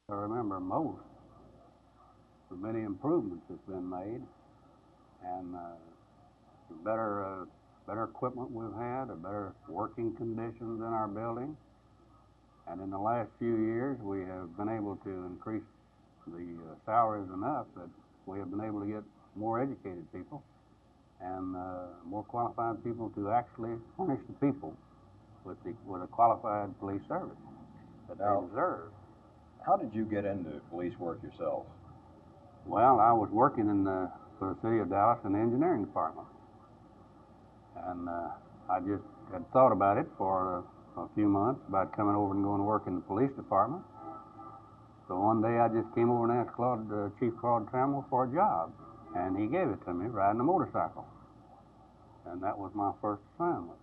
I remember most the many improvements that's been made, and the better equipment we've had, the better working conditions in our building. And in the last few years, we have been able to increase the salaries enough that we have been able to get more educated people and more qualified people to actually furnish the people with a qualified police service that they deserve. How did you get into police work yourself? Well, I was working for the city of Dallas in the engineering department, and I just had thought about it for a few months about coming over and going to work in the police department. So one day I just came over and asked Chief Claude Trammell for a job, and he gave it to me riding a motorcycle, and that was my first assignment.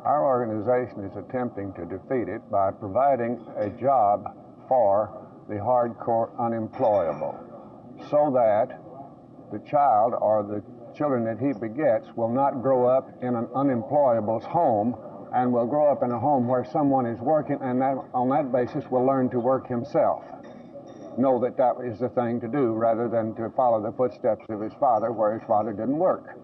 Our organization is attempting to defeat it by providing a job for the hardcore unemployable, so that the child or the children that he begets will not grow up in an unemployable's home and will grow up in a home where someone is working, and on that basis will learn to work himself. Know that that is the thing to do rather than to follow the footsteps of his father where his father didn't work.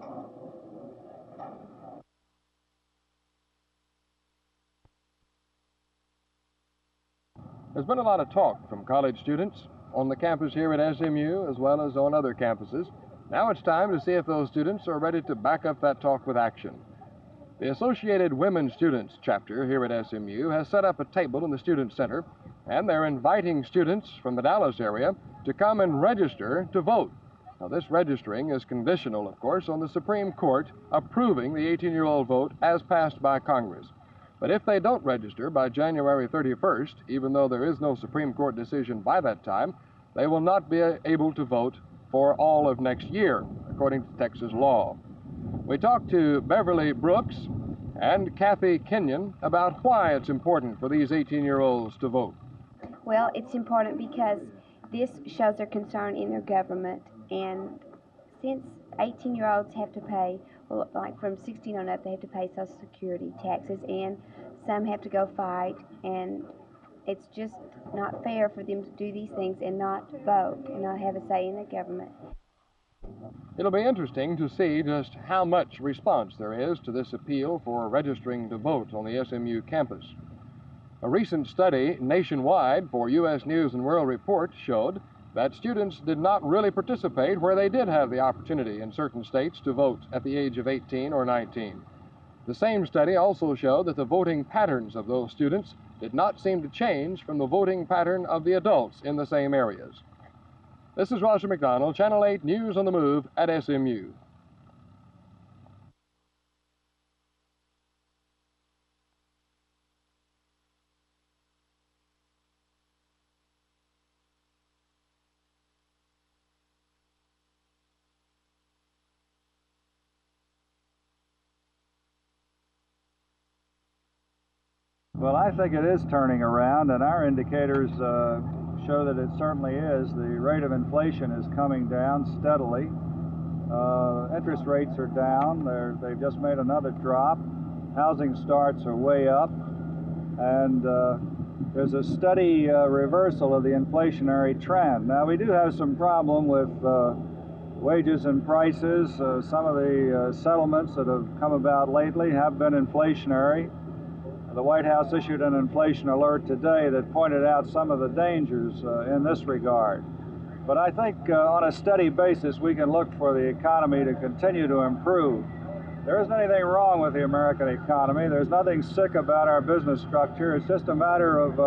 There's been a lot of talk from college students on the campus here at SMU as well as on other campuses. Now it's time to see if those students are ready to back up that talk with action. The Associated Women Students chapter here at SMU has set up a table in the Student Center, and they're inviting students from the Dallas area to come and register to vote. Now, this registering is conditional, of course, on the Supreme Court approving the 18-year-old vote as passed by Congress. But if they don't register by January 31st, even though there is no Supreme Court decision by that time, they will not be able to vote for all of next year, according to Texas law. We talked to Beverly Brooks. and Kathy Kenyon about why it's important for these 18-year-olds to vote. Well, it's important because this shows their concern in their government, and since 18-year-olds have to pay, well, like from 16 on up, they have to pay Social Security taxes, and some have to go fight, and it's just not fair for them to do these things and not vote and not have a say in the government. It'll be interesting to see just how much response there is to this appeal for registering to vote on the SMU campus. A recent study nationwide for U.S. News and World Report showed that students did not really participate where they did have the opportunity in certain states to vote at the age of 18 or 19. The same study also showed that the voting patterns of those students did not seem to change from the voting pattern of the adults in the same areas. This is Roger McDonald, Channel 8 News on the Move at SMU. Well, I think it is turning around, and our indicators show that it certainly is. The rate of inflation is coming down steadily. Interest rates are down. They've just made another drop. Housing starts are way up, and there's a steady reversal of the inflationary trend. Now, we do have some problem with wages and prices. Some of the settlements that have come about lately have been inflationary. The White House issued an inflation alert today that pointed out some of the dangers in this regard. But I think on a steady basis, we can look for the economy to continue to improve. There isn't anything wrong with the American economy. There's nothing sick about our business structure. It's just a matter of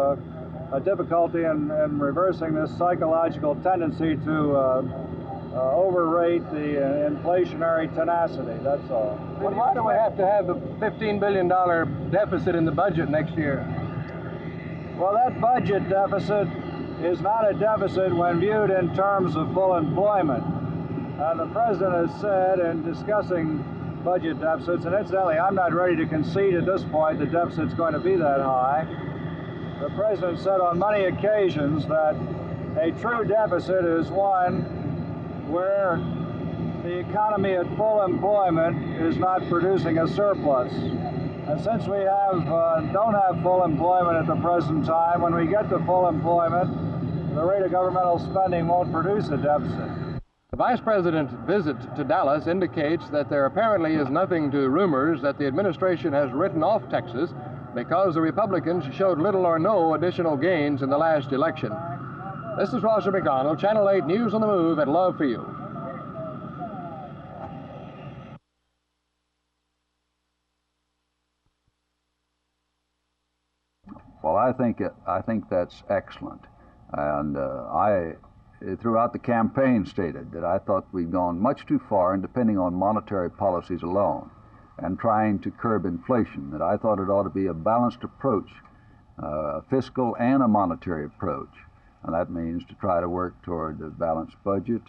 a difficulty in reversing this psychological tendency to overrate the inflationary tenacity, that's all. Why do we have to have the $15 billion deficit in the budget next year? Well, that budget deficit is not a deficit when viewed in terms of full employment. The President has said in discussing budget deficits, and incidentally, I'm not ready to concede at this point the deficit's going to be that high. The President said on many occasions that a true deficit is one where the economy at full employment is not producing a surplus. And since we don't have full employment at the present time, when we get to full employment, the rate of governmental spending won't produce a deficit. The Vice President's visit to Dallas indicates that there apparently is nothing to rumors that the administration has written off Texas because the Republicans showed little or no additional gains in the last election. This is Roger McDonald, Channel 8 News on the Move at Love Field. Well, I think that's excellent, and I, throughout the campaign, stated that I thought we'd gone much too far in depending on monetary policies alone and trying to curb inflation. That I thought it ought to be a balanced approach, a fiscal and a monetary approach. And that means to try to work toward a balanced budget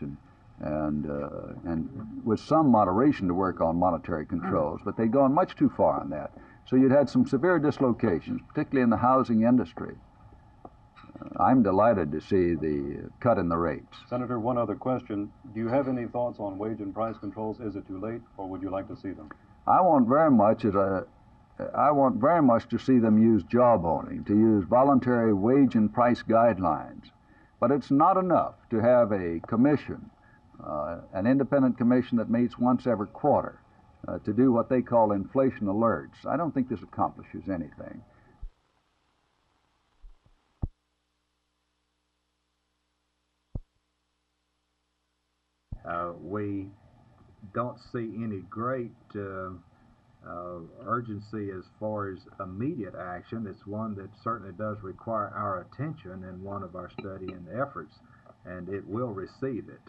and with some moderation to work on monetary controls, but they'd gone much too far on that. So you'd had some severe dislocations, particularly in the housing industry. I'm delighted to see the cut in the rates. Senator, one other question. Do you have any thoughts on wage and price controls? Is it too late, or would you like to see them? I want very much to see them use job owning, to use voluntary wage and price guidelines. But it's not enough to have a commission, an independent commission that meets once every quarter to do what they call inflation alerts. I don't think this accomplishes anything. We don't see any great urgency as far as immediate action. It's one that certainly does require our attention in one of our studying efforts, and it will receive it.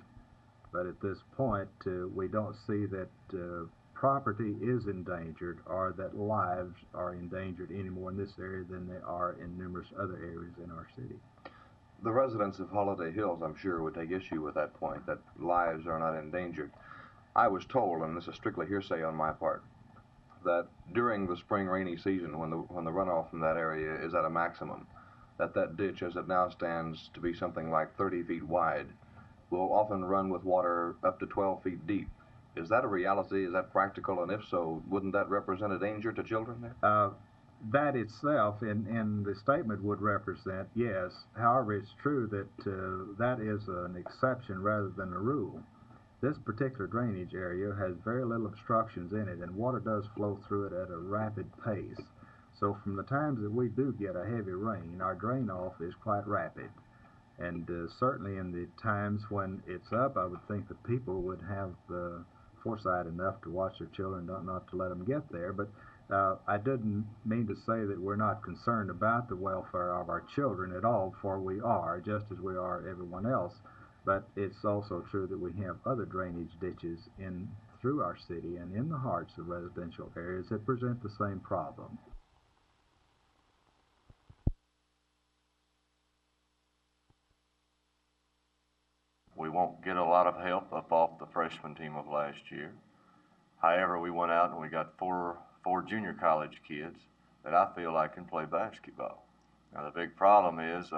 But at this point, we don't see that property is endangered or that lives are endangered any more in this area than they are in numerous other areas in our city. The residents of Holiday Hills, I'm sure, would take issue with that point, that lives are not endangered. I was told, and this is strictly hearsay on my part, that during the spring rainy season, when the runoff from that area is at a maximum, that ditch, as it now stands to be something like 30 feet wide, will often run with water up to 12 feet deep. Is that a reality? Is that practical? And if so, wouldn't that represent a danger to children there? That itself in the statement would represent, yes. However, it's true that that is an exception rather than a rule. This particular drainage area has very little obstructions in it, and water does flow through it at a rapid pace. So from the times that we do get a heavy rain, our drain-off is quite rapid. And certainly in the times when it's up, I would think that people would have foresight enough to watch their children, not to let them get there. But I didn't mean to say that we're not concerned about the welfare of our children at all, for we are, just as we are everyone else. But it's also true that we have other drainage ditches through our city and in the hearts of residential areas that present the same problem. We won't get a lot of help up off the freshman team of last year. However, we went out and we got four junior college kids that I feel like can play basketball. Now the big problem is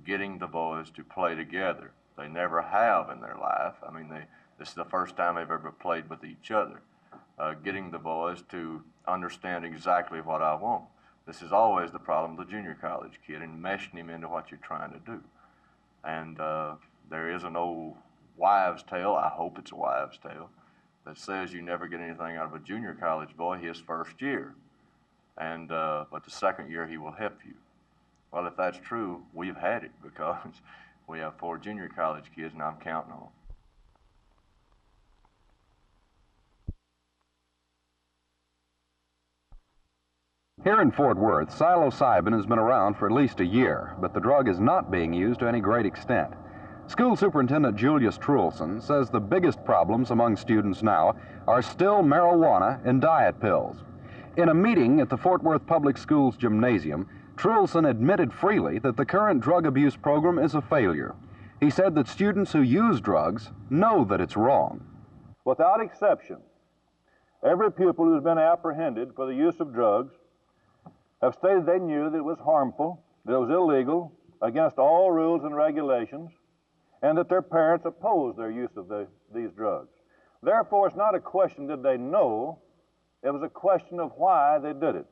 getting the boys to play together. They never have in their life. I mean, this is the first time they've ever played with each other. Getting the boys to understand exactly what I want. This is always the problem with the junior college kid, and meshing him into what you're trying to do. And there is an old wives' tale, I hope it's a wives' tale, that says you never get anything out of a junior college boy his first year, and but the second year he will help you. Well, if that's true, we've had it, because we have 4 junior college kids, and I'm counting on them. Here in Fort Worth, psilocybin has been around for at least a year, but the drug is not being used to any great extent. School Superintendent Julius Trulson says the biggest problems among students now are still marijuana and diet pills. In a meeting at the Fort Worth Public Schools gymnasium, Trulson admitted freely that the current drug abuse program is a failure. He said that students who use drugs know that it's wrong. Without exception, every pupil who's been apprehended for the use of drugs have stated they knew that it was harmful, that it was illegal, against all rules and regulations, and that their parents opposed their use of these drugs. Therefore, it's not a question did they know, it was a question of why they did it.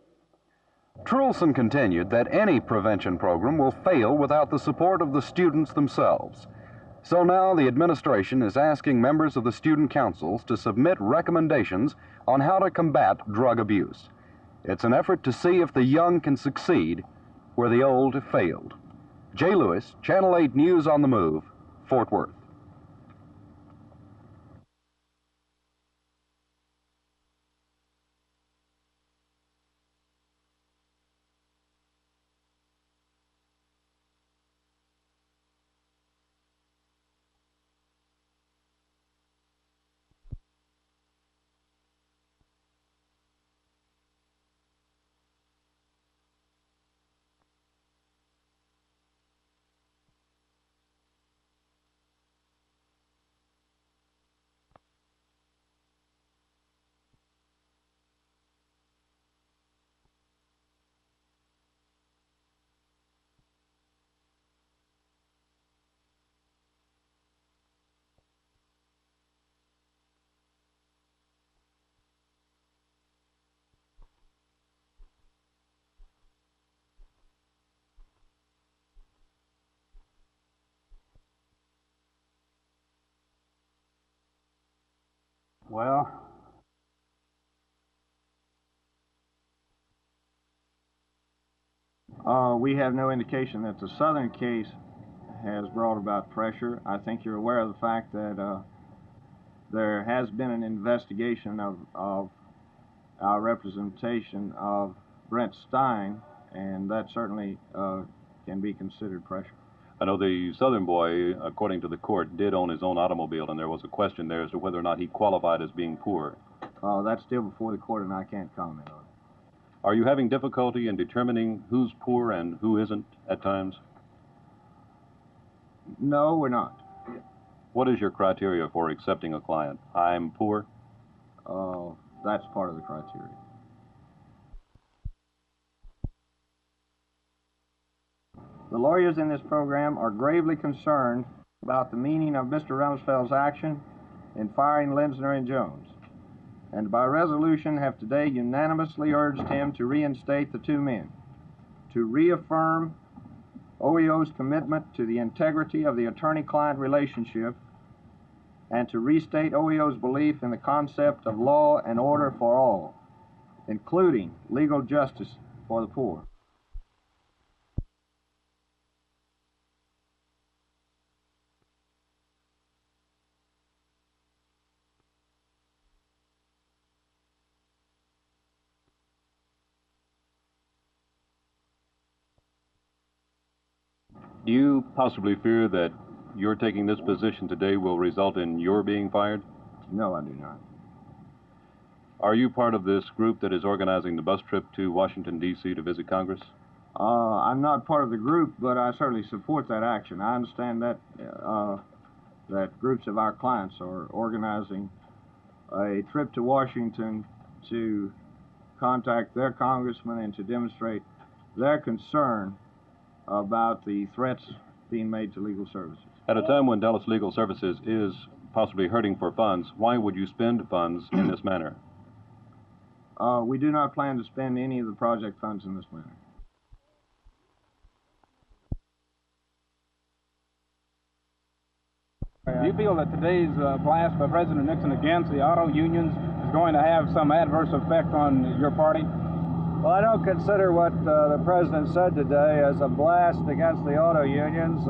Trulson continued that any prevention program will fail without the support of the students themselves. So now the administration is asking members of the student councils to submit recommendations on how to combat drug abuse. It's an effort to see if the young can succeed where the old have failed. Jay Lewis, Channel 8 News on the Move, Fort Worth. Well, we have no indication that the Southern case has brought about pressure. I think you're aware of the fact that there has been an investigation of our representation of Brent Stein, and that certainly can be considered pressure. I know the Southern boy, according to the court, did own his own automobile, and there was a question there as to whether or not he qualified as being poor. That's still before the court, and I can't comment on it. Are you having difficulty in determining who's poor and who isn't at times? No, we're not. What is your criteria for accepting a client? I'm poor? that's part of the criteria. The lawyers in this program are gravely concerned about the meaning of Mr. Rumsfeld's action in firing Lenzner and Jones, and by resolution have today unanimously urged him to reinstate the two men, to reaffirm OEO's commitment to the integrity of the attorney-client relationship, and to restate OEO's belief in the concept of law and order for all, including legal justice for the poor. Do you possibly fear that your taking this position today will result in your being fired? No, I do not. Are you part of this group that is organizing the bus trip to Washington, D.C. to visit Congress? I'm not part of the group, but I certainly support that action. I understand that that groups of our clients are organizing a trip to Washington to contact their congressman and to demonstrate their concern about the threats being made to legal services. At a time when Dallas Legal Services is possibly hurting for funds, why would you spend funds in this manner? We do not plan to spend any of the project funds in this manner. Do you feel that today's blast by President Nixon against the auto unions is going to have some adverse effect on your party? Well, I don't consider what the president said today as a blast against the auto unions.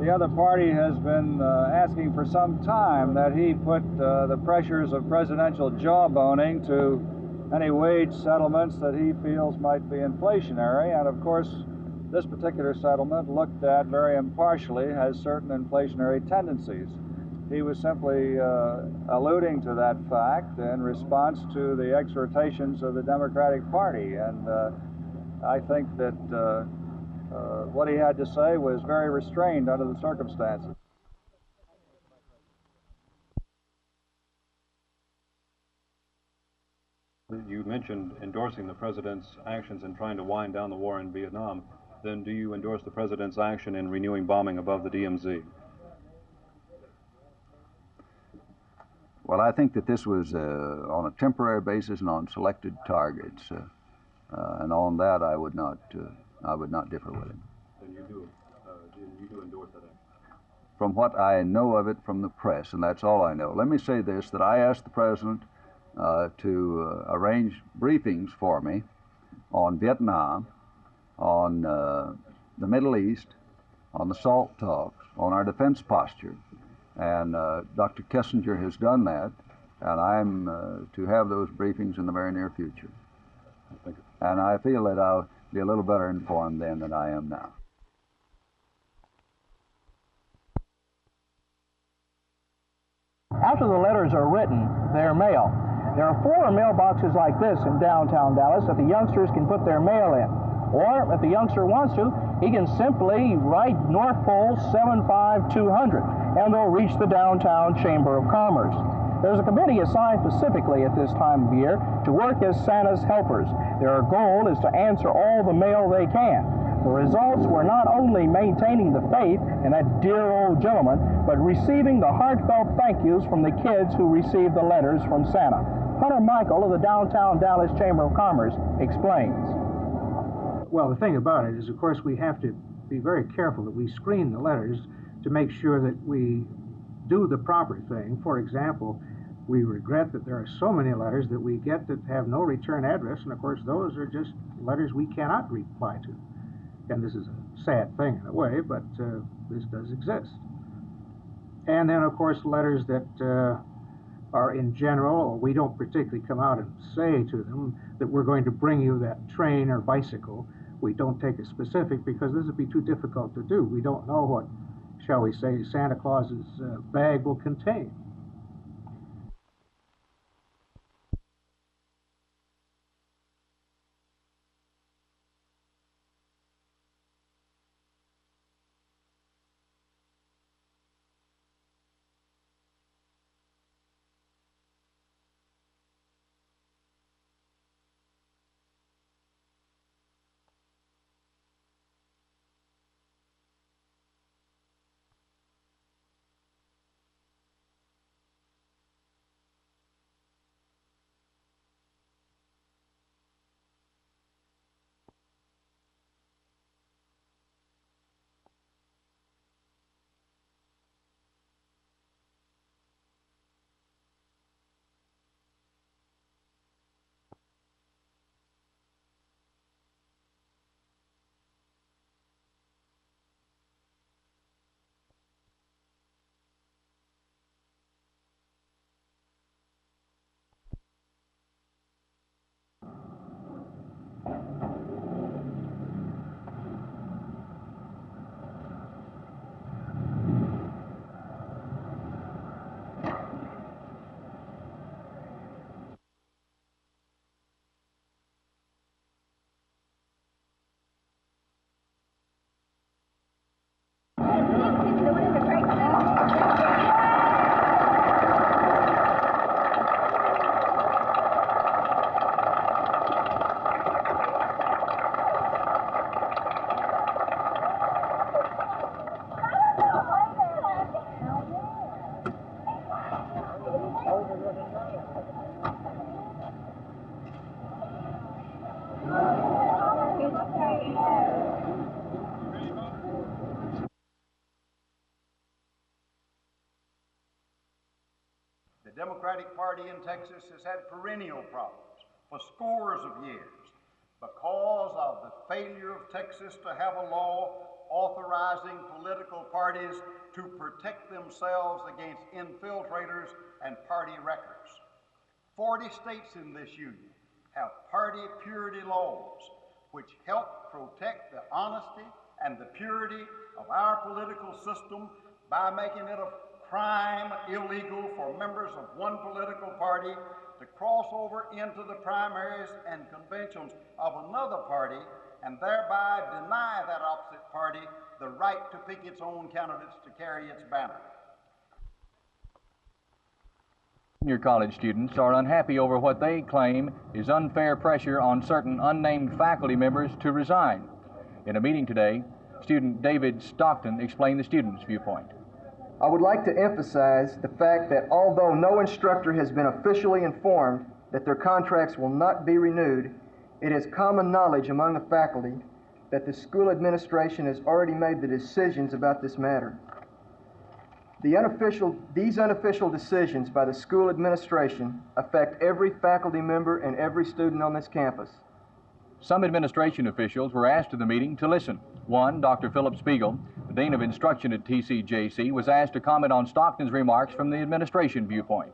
The other party has been asking for some time that he put the pressures of presidential jawboning to any wage settlements that he feels might be inflationary. And of course, this particular settlement, looked at very impartially, has certain inflationary tendencies. He was simply alluding to that fact in response to the exhortations of the Democratic Party. And I think that what he had to say was very restrained under the circumstances. You mentioned endorsing the president's actions in trying to wind down the war in Vietnam. Then do you endorse the president's action in renewing bombing above the DMZ? Well, I think that this was on a temporary basis and on selected targets, and on that I would not differ with him. Then you do endorse that action? From what I know of it from the press, and that's all I know. Let me say this, that I asked the president to arrange briefings for me on Vietnam, on the Middle East, on the SALT talks, on our defense posture. And Dr. Kissinger has done that, and I'm to have those briefings in the very near future. And I feel that I'll be a little better informed then than I am now. After the letters are written, they're mailed. There are 4 mailboxes like this in downtown Dallas that the youngsters can put their mail in. Or, if the youngster wants to, he can simply write North Pole 75200, and they'll reach the downtown Chamber of Commerce. There's a committee assigned specifically at this time of year to work as Santa's helpers. Their goal is to answer all the mail they can. The results were not only maintaining the faith in that dear old gentleman, but receiving the heartfelt thank yous from the kids who received the letters from Santa. Hunter Michael of the Downtown Dallas Chamber of Commerce explains. Well, the thing about it is, of course, we have to be very careful that we screen the letters to make sure that we do the proper thing. For example, we regret that there are so many letters that we get that have no return address, and of course those are just letters we cannot reply to. And this is a sad thing in a way, but this does exist. And then, of course, letters that are in general, or we don't particularly come out and say to them that we're going to bring you that train or bicycle. We don't take it specific because this would be too difficult to do. We don't know what, shall we say, Santa Claus's bag will contain. The Democratic Party in Texas has had perennial problems for scores of years because of the failure of Texas to have a law authorizing political parties to protect themselves against infiltrators and party wreckers. 40 states in this union have party purity laws which help protect the honesty and the purity of our political system by making it a crime illegal for members of one political party to cross over into the primaries and conventions of another party and thereby deny that opposite party the right to pick its own candidates to carry its banner. Junior college students are unhappy over what they claim is unfair pressure on certain unnamed faculty members to resign. In a meeting today, student David Stockton explained the students' viewpoint. I would like to emphasize the fact that although no instructor has been officially informed that their contracts will not be renewed, it is common knowledge among the faculty that the school administration has already made the decisions about this matter. These unofficial decisions by the school administration affect every faculty member and every student on this campus. Some administration officials were asked to the meeting to listen. One, Dr. Philip Spiegel, the Dean of Instruction at TCJC, was asked to comment on Stockton's remarks from the administration viewpoint.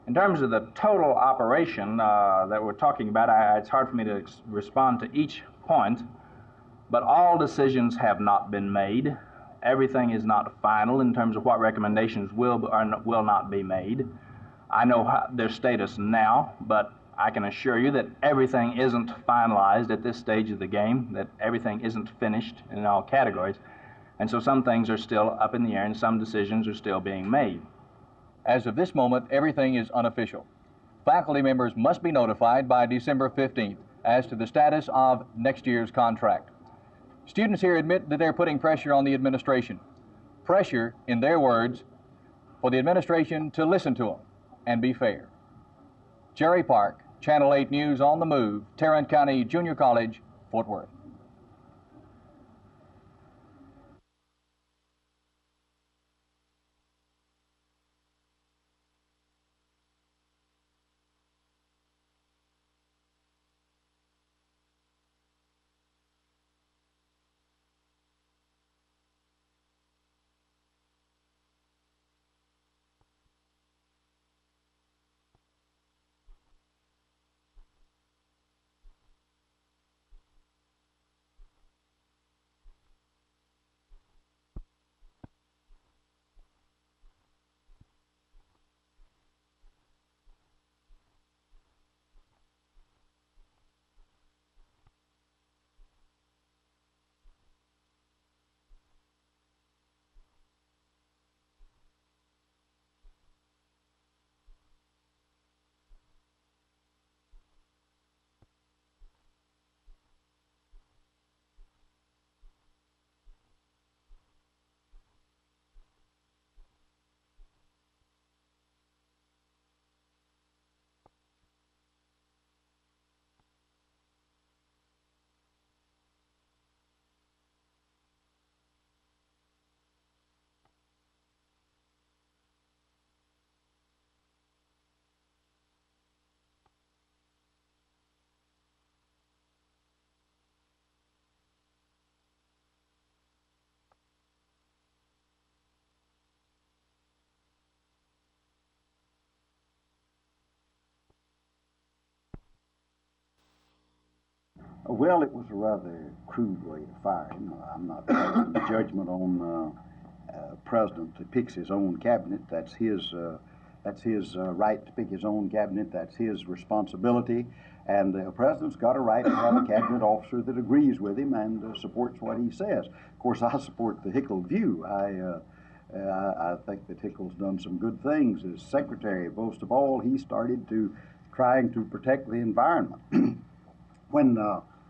In terms of the total operation that we're talking about, it's hard for me to respond to each point, but all decisions have not been made. Everything is not final in terms of what recommendations will or will not be made. I know their status now, but I can assure you that everything isn't finalized at this stage of the game, that everything isn't finished in all categories. And so some things are still up in the air and some decisions are still being made. As of this moment, everything is unofficial. Faculty members must be notified by December 15th as to the status of next year's contract. Students here admit that they're putting pressure on the administration. Pressure, in their words, for the administration to listen to them and be fair. Jerry Park, Channel 8 News on the Move, Tarrant County Junior College, Fort Worth. Well, it was a rather crude way to fire him. I'm not passing judgment on president that picks his own cabinet. That's his right to pick his own cabinet. That's his responsibility. And the president's got a right to have a cabinet officer that agrees with him and supports what he says. Of course, I support the Hickel view. I think that Hickel's done some good things as secretary. Most of all, he started trying to protect the environment. When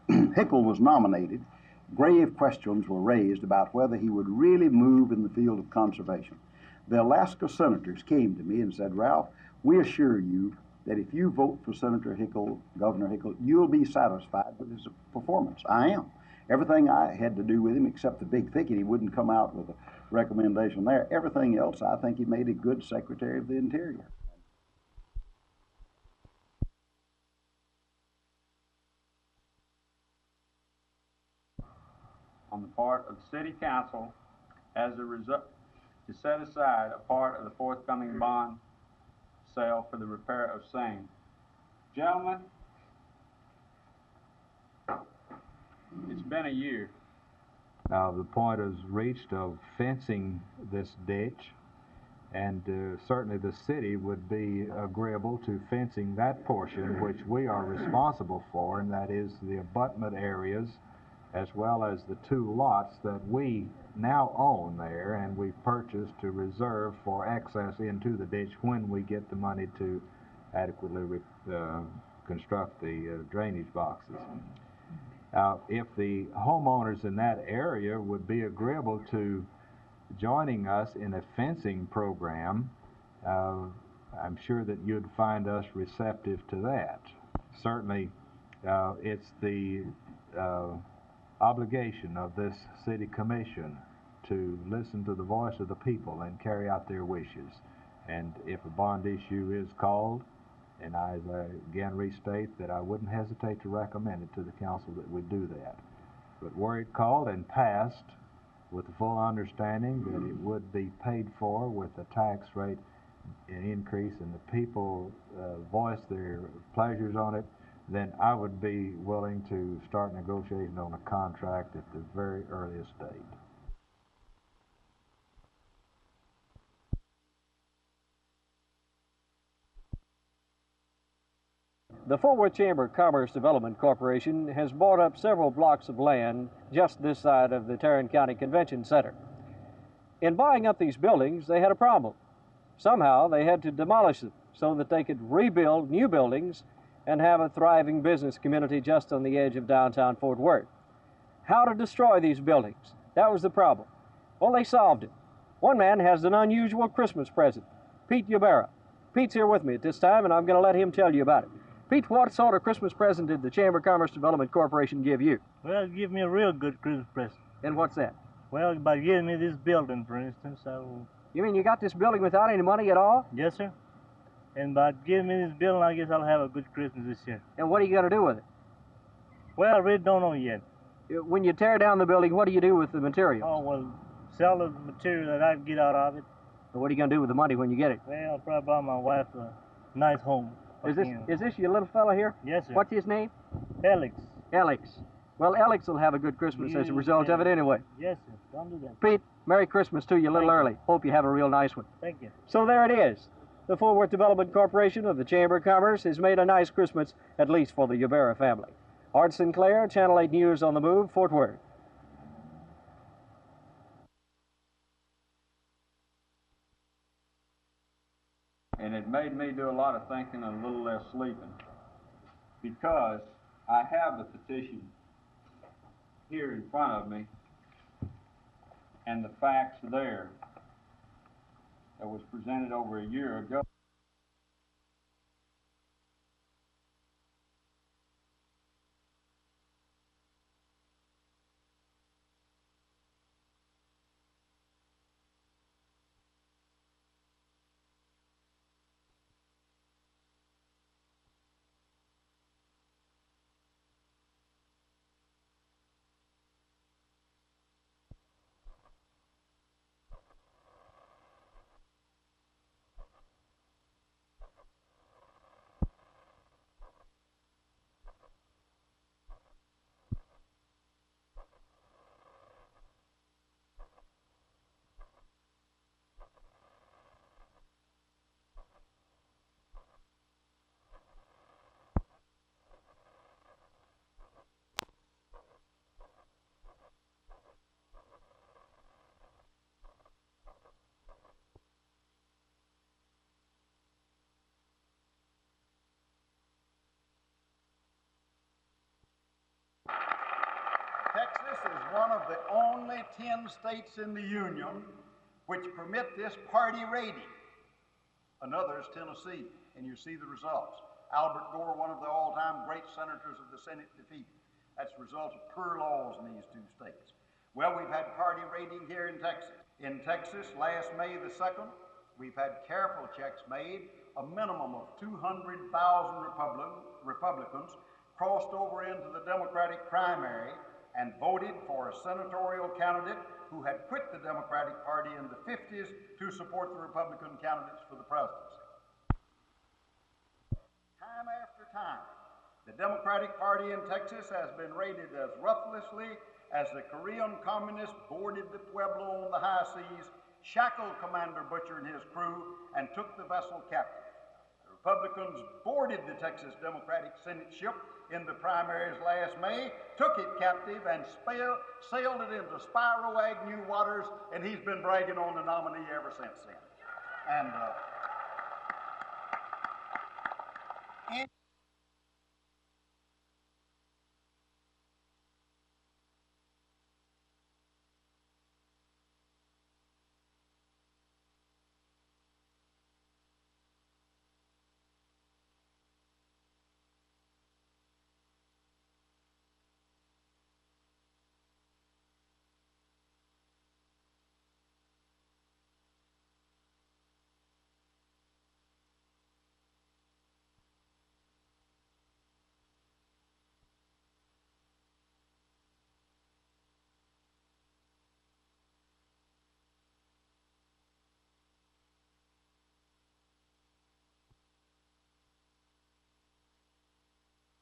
Hickel was nominated, grave questions were raised about whether he would really move in the field of conservation. The Alaska senators came to me and said, Ralph, we assure you that if you vote for Senator Hickel, Governor Hickel, you'll be satisfied with his performance. I am. Everything I had to do with him, except the big thicket, he wouldn't come out with a recommendation there. Everything else, I think he made a good Secretary of the Interior. On the part of the City Council, as a result, to set aside a part of the forthcoming bond sale for the repair of same. Gentlemen, it's been a year. Now, the point is reached of fencing this ditch, and certainly the city would be agreeable to fencing that portion which we are responsible for, and that is the abutment areas as well as the 2 lots that we now own there and we purchased to reserve for access into the ditch when we get the money to adequately construct the drainage boxes. If the homeowners in that area would be agreeable to joining us in a fencing program, I'm sure that you'd find us receptive to that. Certainly, it's the obligation of this city commission to listen to the voice of the people and carry out their wishes. And if a bond issue is called, and I again restate that I wouldn't hesitate to recommend it to the council that we do that. But were it called and passed with the full understanding that it would be paid for with a tax rate increase and the people voice their pleasures on it, then I would be willing to start negotiating on a contract at the very earliest date. The Fort Worth Chamber of Commerce Development Corporation has bought up several blocks of land just this side of the Tarrant County Convention Center. In buying up these buildings, they had a problem. Somehow they had to demolish them so that they could rebuild new buildings and have a thriving business community just on the edge of downtown Fort Worth. How to destroy these buildings? That was the problem. Well, they solved it. One man has an unusual Christmas present, Pete Yubera. Pete's here with me at this time, and I'm going to let him tell you about it. Pete, what sort of Christmas present did the Chamber of Commerce Development Corporation give you? Well, it gave me a real good Christmas present. And what's that? Well, by giving me this building, for instance, You mean you got this building without any money at all? Yes, sir. And by giving me this building, I guess I'll have a good Christmas this year. And what are you going to do with it? Well, I really don't know yet. When you tear down the building, what do you do with the materials? Oh, well, sell the material that I get out of it. And what are you going to do with the money when you get it? Well, I'll probably buy my wife a nice home. Is this your little fella here? Yes, sir. What's his name? Alex. Alex. Well, Alex will have a good Christmas as a result of it anyway. Yes, sir. Don't do that. Pete, Merry Christmas to you a little early. Hope you have a real nice one. Thank you. So there it is. The Fort Worth Development Corporation of the Chamber of Commerce has made a nice Christmas, at least for the Yubera family. Art Sinclair, Channel 8 News on the Move, Fort Worth. And it made me do a lot of thinking and a little less sleeping, because I have the petition here in front of me and the facts there that was presented over a year ago. Texas is one of the only 10 states in the Union which permit this party raiding. Another is Tennessee, and you see the results. Albert Gore, one of the all-time great senators of the Senate, defeated. That's the result of poor laws in these two states. Well, we've had party raiding here in Texas. In Texas, last May the 2nd, we've had careful checks made. A minimum of 200,000 Republicans crossed over into the Democratic primary and voted for a senatorial candidate who had quit the Democratic Party in the 50s to support the Republican candidates for the presidency. Time after time, the Democratic Party in Texas has been raided as ruthlessly as the Korean communists boarded the Pueblo on the high seas, shackled Commander Butcher and his crew, and took the vessel captive. The Republicans boarded the Texas Democratic Senate ship in the primaries last May, took it captive, and sailed it into Spiro Agnew waters, and he's been bragging on the nominee ever since then. And